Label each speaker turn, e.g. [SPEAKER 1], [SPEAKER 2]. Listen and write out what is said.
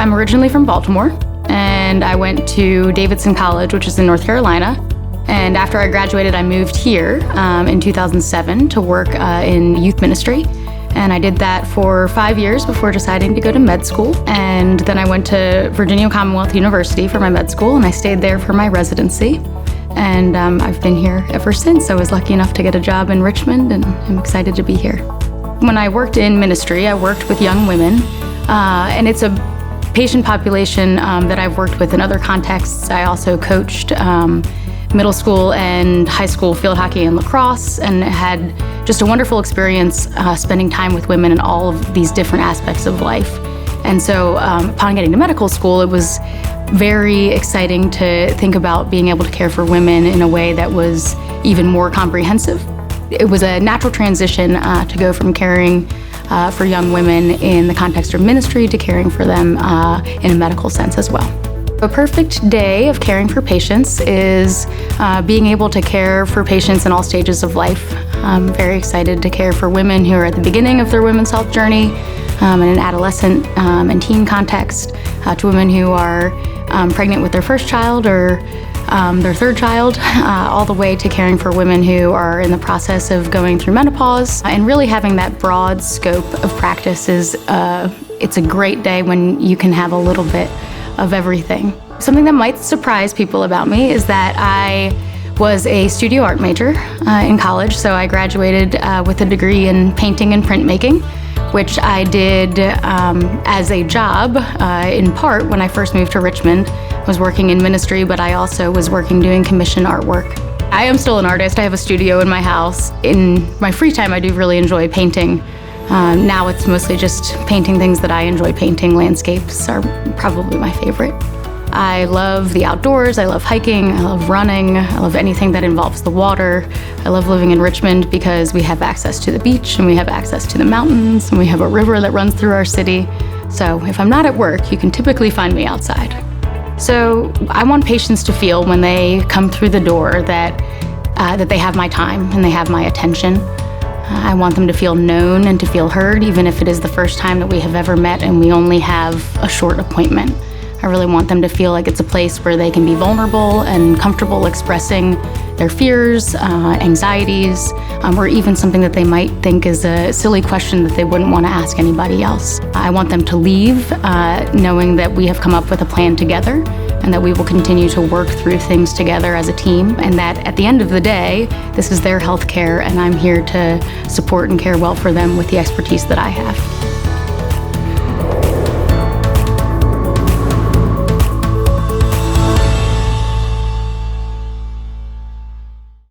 [SPEAKER 1] I'm originally from Baltimore, and I went to Davidson College, which is in North Carolina. And after I graduated, I moved here in 2007 to work in youth ministry. And I did that for 5 years before deciding to go to med school. And then I went to Virginia Commonwealth University for my med school, and I stayed there for my residency. And I've been here ever since. I was lucky enough to get a job in Richmond, and I'm excited to be here. When I worked in ministry, I worked with young women, and it's a patient population that I've worked with in other contexts. I also coached middle school and high school field hockey and lacrosse, and had just a wonderful experience spending time with women in all of these different aspects of life. And so upon getting to medical school, it was very exciting to think about being able to care for women in a way that was even more comprehensive. It was a natural transition to go from caring for young women in the context of ministry to caring for them in a medical sense as well. A perfect day of caring for patients is being able to care for patients in all stages of life. I'm very excited to care for women who are at the beginning of their women's health journey in an adolescent and teen context, to women who are pregnant with their first child or their third child, all the way to caring for women who are in the process of going through menopause. And really having that broad scope of practice is, it's a great day when you can have a little bit of everything. Something that might surprise people about me is that I was a studio art major in college. So I graduated with a degree in painting and printmaking, which I did as a job in part when I first moved to Richmond. I was working in ministry, but I also was working doing commission artwork. I am still an artist. I have a studio in my house. In my free time, I do really enjoy painting. Now it's mostly just painting things that I enjoy painting. Landscapes are probably my favorite. I love the outdoors, I love hiking, I love running, I love anything that involves the water. I love living in Richmond because we have access to the beach, and we have access to the mountains, and we have a river that runs through our city. So if I'm not at work, you can typically find me outside. So I want patients to feel when they come through the door that they have my time and they have my attention. I want them to feel known and to feel heard, even if it is the first time that we have ever met and we only have a short appointment. I really want them to feel like it's a place where they can be vulnerable and comfortable expressing their fears, anxieties, or even something that they might think is a silly question that they wouldn't want to ask anybody else. I want them to leave knowing that we have come up with a plan together, and that we will continue to work through things together as a team, and that at the end of the day, this is their health care, and I'm here to support and care well for them with the expertise that I have.